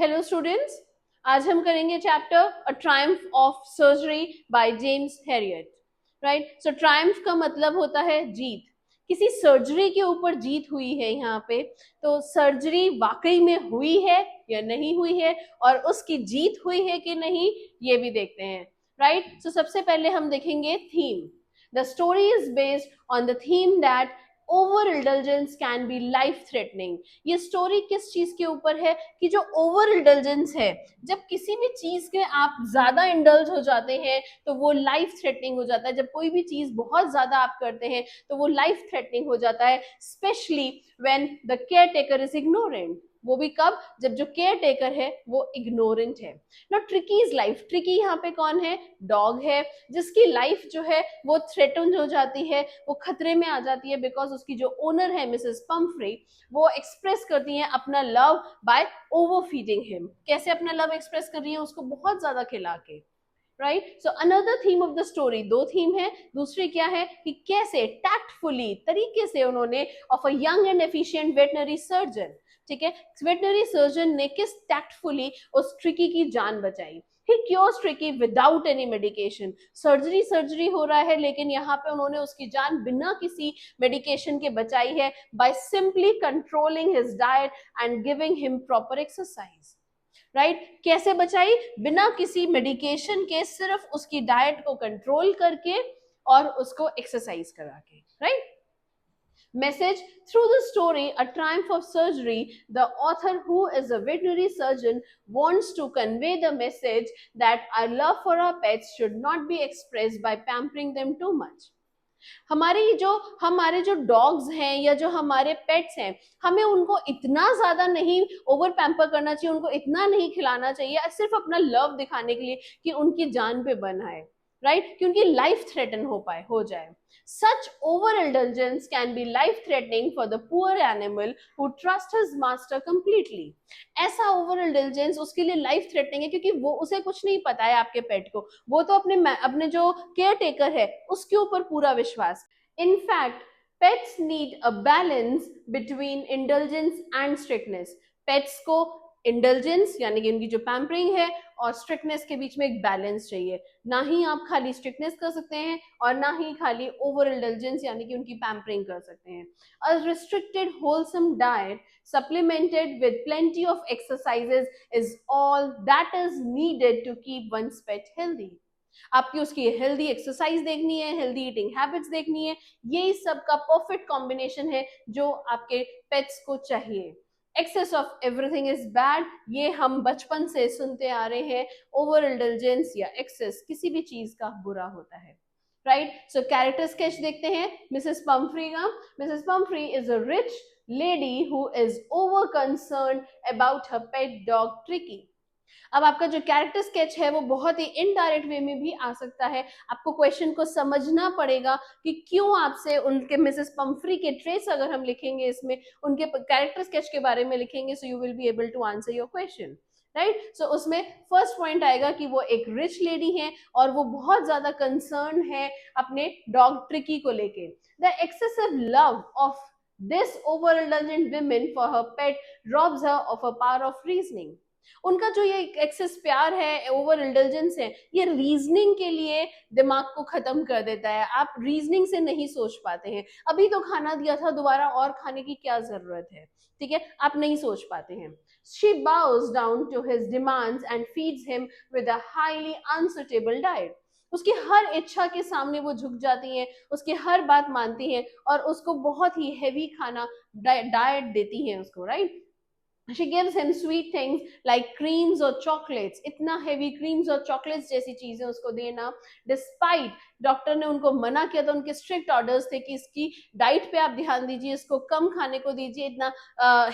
Hello students, आज हम करेंगे chapter a Triumph of surgery by James Harriet. Right, so Triumph का मतलब होता है जीत। किसी सर्जरी के ऊपर जीत हुई है यहाँ पे। तो सर्जरी वाकई में हुई है या नहीं हुई है, और उसकी जीत हुई है कि नहीं, ये भी देखते हैं। राइट, सो सबसे पहले हम देखेंगे theme. The story is based on the theme that over indulgence can be life threatening. ये स्टोरी किस चीज के ऊपर है कि जो ओवर इंडल्जेंस है, जब किसी भी चीज के आप ज्यादा इंडल्ज हो जाते हैं तो वो लाइफ थ्रेटनिंग हो जाता है। जब कोई भी चीज बहुत ज्यादा आप करते हैं तो वो लाइफ थ्रेटनिंग हो जाता है, specially when the care taker is ignorant. वो भी कब? जब जो केयर टेकर है वो इग्नोरेंट है। ना ट्रिकी इज लाइफ। ट्रिकी यहाँ पे कौन है? डॉग है, जिसकी लाइफ जो है वो थ्रेटन हो जाती है, वो खतरे में आ जाती है, बिकॉज उसकी जो ओनर है मिसेस पम्फ्री, वो एक्सप्रेस करती हैं अपना love by overfeeding him. कैसे अपना लव एक्सप्रेस कर रही है? उसको बहुत ज्यादा खिला के। Right, so another theme of the story, दो थीम है। दूसरी क्या है कि कैसे टैक्टफुली तरीके से उन्होंने of a young and efficient veterinary surgeon, ठीक है, वेटनरी सर्जन ने किस टैक्टफुली उस ट्रिकी की जान बचाई। He cures Tricky without any medication. Surgery हो रहा है, लेकिन यहाँ पे उन्होंने उसकी जान बिना किसी मेडिकेशन के बचाई है, by simply controlling his diet and giving him proper exercise. Right, कैसे बचाई? बिना किसी मेडिकेशन के, सिर्फ उसकी डाइट को कंट्रोल करके और उसको एक्सरसाइज करा के। Right, message through the story A Triumph of Surgery, the author, who is a veterinary surgeon, wants to convey the message that our love for our pets should not be expressed by pampering them too much. हमारे जो dogs हैं या जो हमारे pets हैं, हमें उनको इतना ज्यादा नहीं ओवर पैम्पर करना चाहिए, उनको इतना नहीं खिलाना चाहिए सिर्फ अपना लव दिखाने के लिए कि उनकी जान पे बन आए। राइट, कि उनकी लाइफ थ्रेटन हो जाए। Such overindulgence can be life-threatening for the poor animal who trusts his master completely. ऐसा overindulgence उसके लिए लाइफ थ्रेटनिंग है, क्योंकि वो उसे कुछ नहीं पता है आपके पेट को, वो तो अपने जो केयर टेकर है उसके ऊपर पूरा विश्वास। In fact, pets need a balance between indulgence and strictness. Pets को इंडल्जेंस यानी कि उनकी जो पैम्परिंग है और स्ट्रिक्टनेस के बीच में एक बैलेंस चाहिए। ना ही आप खाली स्ट्रिक्टनेस कर सकते हैं और ना ही खाली ओवर इंडल्जेंस यानी कि उनकी पैम्परिंग कर सकते हैं। A restricted wholesome diet supplemented with plenty of exercises is all that is needed to keep one's pet healthy. आपकी उसकी हेल्दी एक्सरसाइज देखनी है, हेल्दी ईटिंग हैबिट्स देखनी है, यही सब का परफेक्ट कॉम्बिनेशन है जो आपके पेट्स को चाहिए। Excess of everything is bad, ये हम बचपन से सुनते आ रहे हैं। ओवर इंडल्जेंस या एक्सेस किसी भी चीज का बुरा होता है। राइट, सो कैरेक्टर स्केच देखते हैं मिसेस पम्फ्री का। Mrs Pomfrey is a rich lady who is over concern about her pet dog tricky. अब आपका जो कैरेक्टर स्केच है वो बहुत ही इनडायरेक्ट वे में भी आ सकता है। आपको क्वेश्चन को समझना पड़ेगा कि क्यों आपसे उनके मिसेस पम्फ्री के ट्रेस अगर हम लिखेंगे, इसमें उनके कैरेक्टर स्केच के बारे में लिखेंगे, so you will be able to answer your question. Right, so उसमें फर्स्ट पॉइंट आएगा कि वो एक रिच लेडी है और वो बहुत ज्यादा कंसर्न है अपने डॉग ट्रिकी को लेके। The excessive love of this overindulgent women for her pet robs her of a power of reasoning. उनका जो ये एक्सेस प्यार है, ओवर इंडल्जेंस है, ये रीजनिंग के लिए दिमाग को खत्म कर देता है। आप रीजनिंग से नहीं सोच पाते हैं। अभी तो खाना दिया था, दोबारा और खाने की क्या जरूरत है? ठीक है, आप नहीं सोच पाते हैं। She bows down to his demands and feeds him with a highly unsuitable diet. उसकी हर इच्छा के सामने वो झुक जाती हैं, उसकी हर बात मानती हैं और उसको बहुत ही हेवी खाना डाइट देती हैं उसको। Right, she gives him sweet things like creams or chocolates, इतना heavy creams और chocolates जैसी चीजें उसको देना। despite डॉक्टर ने उनको मना किया था, उनके स्ट्रिक्ट ऑर्डर्स थे कि इसकी डाइट पे आप ध्यान दीजिए, इसको कम खाने को दीजिए, इतना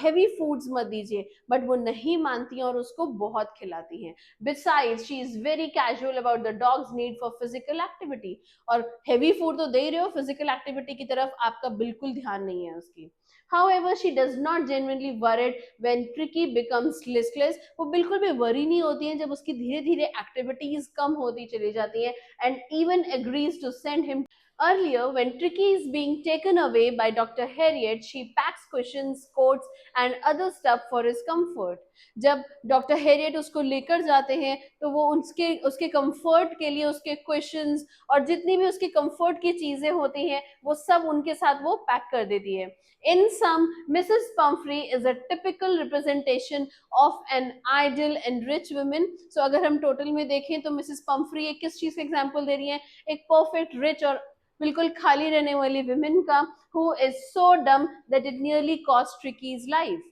हेवी फूड्स मत दीजिए, बट वो नहीं मानती हैं और उसको बहुत खिलाती हैं। besides she is very casual about the dog's need for physical activity, और हेवी फूड तो दे रहे हो, फिजिकल एक्टिविटी की तरफ आपका बिल्कुल ध्यान नहीं है उसकी। However, she does not genuinely worried when Tricky becomes listless. वो बिल्कुल भी वरी नहीं होती है जब उसकी धीरे धीरे एक्टिविटीज कम होती चली जाती हैं, and even agrees to send him Earlier, when Tricky is being taken away by Dr. Harriet, she packs cushions, coats and other stuff for his comfort. जब डॉक्टर हैरियट उसको लेकर जाते हैं तो वो उसके उसके कंफर्ट के लिए उसके क्वेश्चंस और जितनी भी उसके कंफर्ट की चीजें होती हैं वो सब उनके साथ वो पैक कर देती है. In sum, Mrs. Pumphrey is a typical representation of an ideal and rich woman. So अगर हम टोटल में देखें तो मिसेस पम्फ्री एक किस चीज का एग्जाम्पल दे रही है? एक परफेक्ट रिच और बिल्कुल खाली रहने वाली विमेन का, who is so dumb that it nearly cost Tricky's life.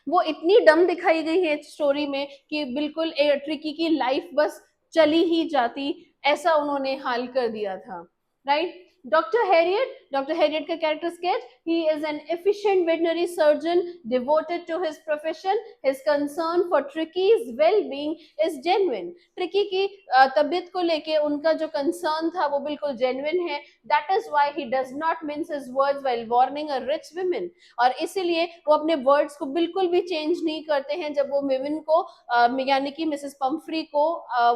वो इतनी डम दिखाई गई है स्टोरी में कि बिल्कुल ट्रिकी की लाइफ बस चली ही जाती, ऐसा उन्होंने हाल कर दिया था. राइट. डॉक्टर हैरियट का character sketch. He is an efficient veterinary surgeon devoted to his profession. His concern for Tricki's well being is genuine. Tricki की तबीयत को लेके उनका जो कंसर्न था वो बिल्कुल जेन्युइन है. That is why he does not mince his words while warning a rich woman. और इसीलिए वो अपने वर्ड्स को बिल्कुल भी चेंज नहीं करते हैं जब वो विमेन को यानी कि मिसेस पम्फ्री को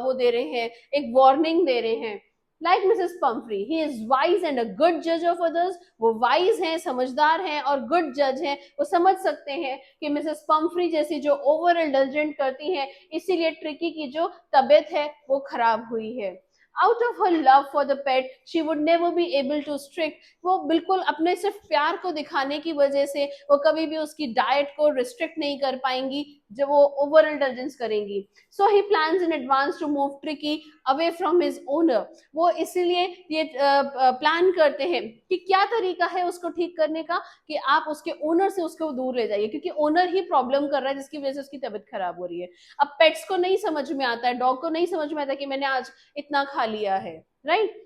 वो दे रहे हैं, एक वार्निंग दे रहे हैं. Like Mrs Pomfrey, he is wise and a good जज ऑफ अदर्स. वो वाइज हैं, समझदार हैं और गुड जज हैं. वो समझ सकते हैं कि मिसेस पम्फ्री जैसी जो ओवर इंडल्जेंट करती हैं, इसीलिए ट्रिकी की जो तबीयत है वो खराब हुई है. Out of her love for the pet she would never be able to strict. वो बिल्कुल अपने सिर्फ प्यार को दिखाने की वजह से वो कभी भी उसकी डाइट को रिस्ट्रिक्ट नहीं कर पाएंगी जब वो ओवर इंडल्जेंस करेंगी. So he plans in advance to move Tricky away from his owner. वो इसीलिए ये प्लान करते हैं कि क्या तरीका है उसको ठीक करने का, कि आप उसके ओनर से उसको दूर ले जाइए, क्योंकि ओनर ही प्रॉब्लम कर रहा है जिसकी वजह से उसकी तबीयत खराब हो रही है. अब पेट्स को नहीं समझ में आता है, डॉग को नहीं समझ में आता कि मैंने आज इतना खा लिया है. Right.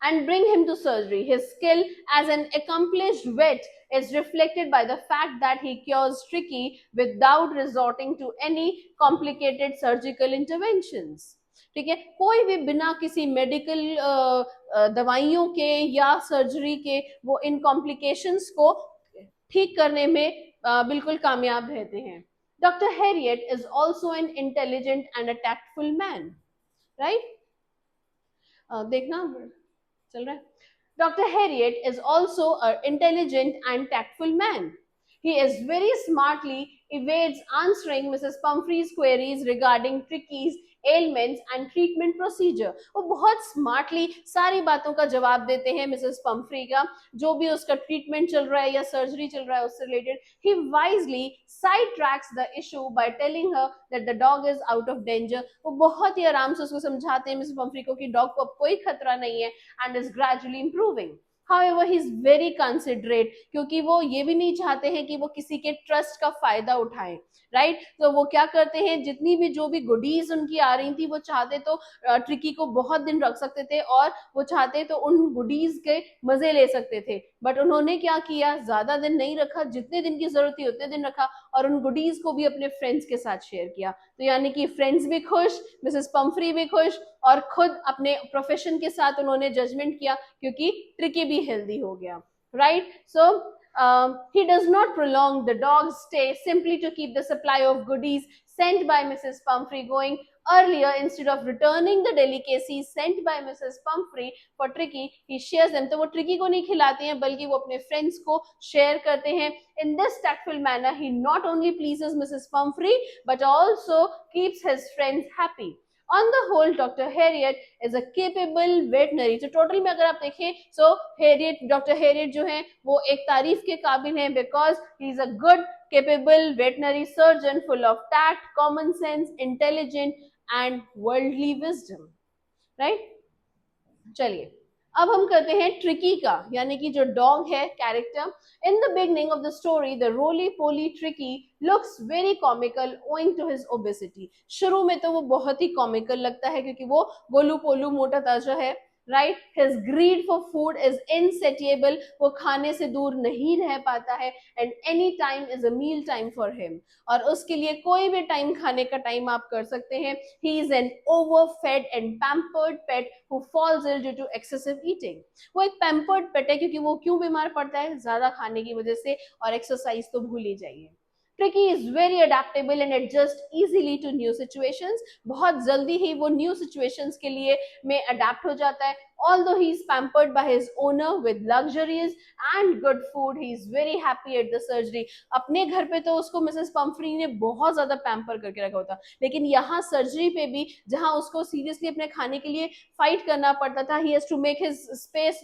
And bring him to surgery. His skill as an accomplished vet is reflected by the fact that he cures Tricky without resorting to any complicated surgical interventions. ठीक है. कोई भी बिना किसी मेडिकल दवाइयों के या सर्जरी के वो इन कॉम्प्लिकेशंस को ठीक करने में बिल्कुल कामयाब रहते हैं. Doctor Harriet is also an intelligent and a tactful man. Right. देखना चल रहा है. Dr. Harriet is also an intelligent and tactful man. He is very smartly evades answering Mrs. Pumphrey's queries regarding Tricky's ailments and treatment procedure. वो बहुत smartly सारी बातों का जवाब देते हैं मिसेस पम्फ्री का, जो भी उसका ट्रीटमेंट चल रहा है या सर्जरी चल रहा है उससे related. He wisely sidetracks the issue by telling her that the dog is out of danger. वो बहुत ही आराम से उसको समझाते हैं मिसेस पम्फ्री को कि डॉग को अब कोई खतरा नहीं है and is gradually improving. However, he is very considerate, क्योंकि वो ये भी नहीं चाहते हैं कि वो किसी के ट्रस्ट का फायदा उठाएं. राइट. तो वो क्या करते हैं, जितनी भी जो भी गुडीज उनकी आ रही थी वो चाहते तो ट्रिकी को बहुत दिन रख सकते थे और वो चाहते तो उन गुडीज के मजे ले सकते थे. बट उन्होंने क्या किया, ज्यादा दिन नहीं रखा, जितने दिन की जरूरत थी उतने दिन रखा और उन गुडीज को भी अपने फ्रेंड्स के साथ शेयर किया. तो यानी कि फ्रेंड्स भी खुश, मिसेस पम्फ्री भी खुश और खुद अपने प्रोफेशन के साथ उन्होंने जजमेंट किया क्योंकि ट्रिकी भी हेल्दी हो गया. Right. So he does not prolong the dog's stay simply to keep the supply of goodies sent by Mrs. Pumphrey going. Earlier, instead of returning the delicacies sent by Mrs. Pumphrey for Tricky, he shares them. तो वो tricky को नहीं खिलाते हैं बल्कि वो अपने friends को शेयर करते हैं. In this tactful manner, he not only pleases Mrs. Pumphrey but also keeps his friends happy. On the whole, Dr. Harriet is a capable veterinary. तो टोटल में अगर आप देखें so Dr. Harriet जो है वो एक तारीफ के काबिल है because he is a good, capable veterinary surgeon full of tact, common sense, intelligent and worldly wisdom. Right? चलिए अब हम करते हैं ट्रिकी का, यानी कि जो डॉग है character. In the beginning of the story the roly poly Tricki looks very comical owing to his obesity. शुरू में तो वो बहुत ही कॉमिकल लगता है क्योंकि वो गोलू पोलू मोटा ताजा है. Right. His greed for food is insatiable. वो खाने से दूर नहीं रह पाता है and any time is a meal time for him. और उसके लिए कोई भी टाइम खाने का टाइम आप कर सकते हैं. He is an overfed and pampered pet who falls ill due to excessive eating. वो एक पैम्पर्ड पेट है क्योंकि वो क्यों बीमार पड़ता है, ज्यादा खाने की वजह से, और एक्सरसाइज तो भूल ही जाइए. Tricki is very adaptable and adjust easily to new situations, बहुत जल्दी ही वो न्यू सिचुएशंस के लिए में अडेप्ट हो जाता है. Although he is pampered by his owner with luxuries and good food, he is very happy at the surgery. अपने घर पे तो उसको मिसेस पंफ्री ने बहुत ज्यादा पैम्पर करके रखा होता, लेकिन यहाँ सर्जरी पे भी जहाँ उसको सीरियसली अपने खाने के लिए फाइट करना पड़ता था, he has to make his space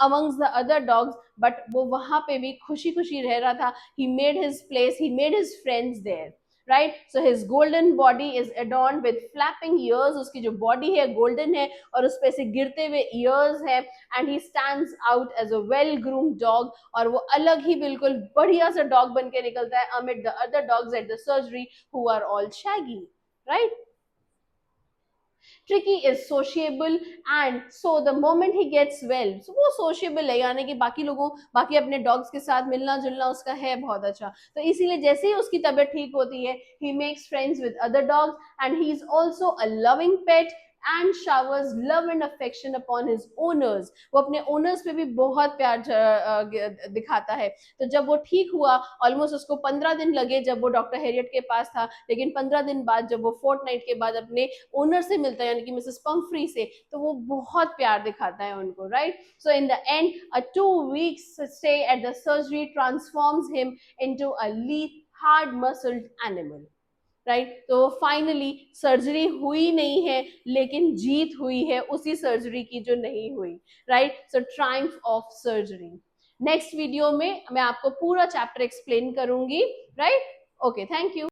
amongst the other dogs, but वो वहां पे भी खुशी खुशी रह रहा था. He made his place, he made his friends there, right? So his golden body is adorned with flapping ears. उसकी जो body है golden है और उस पे से गिरते हुए ears है, and he stands out as a well groomed dog. और वो अलग ही बिल्कुल बढ़िया सा dog बन के निकलता है amid the other dogs at the surgery who are all shaggy, right? Tricky is sociable, and so the moment he gets well, so वो sociable है, यानी कि बाकी अपने dogs के साथ मिलना जुलना उसका है बहुत अच्छा. तो इसीलिए जैसे ही उसकी तबीयत ठीक होती है, he makes friends with other dogs, and he is also a loving pet and showers love and affection upon his owners. वो अपने owners पे भी बहुत प्यार दिखाता है. तो जब वो ठीक हुआ, ऑलमोस्ट उसको 15 दिन लगे जब वो डॉक्टर हेरियट के पास था, लेकिन 15 दिन बाद जब वो फोर्टनाइट के बाद अपने ओनर से मिलता है, यानी कि मिसेस पंफ्री से, तो वो बहुत प्यार दिखाता है उनको, right? So in the end a 2 weeks stay at the surgery transforms him into a lithe, hard muscled animal, right? तो फाइनली सर्जरी हुई नहीं है, लेकिन जीत हुई है उसी सर्जरी की जो नहीं हुई, right? So Triumph of surgery. Next video में मैं आपको पूरा चैप्टर एक्सप्लेन करूंगी, राइट? Okay, thank you.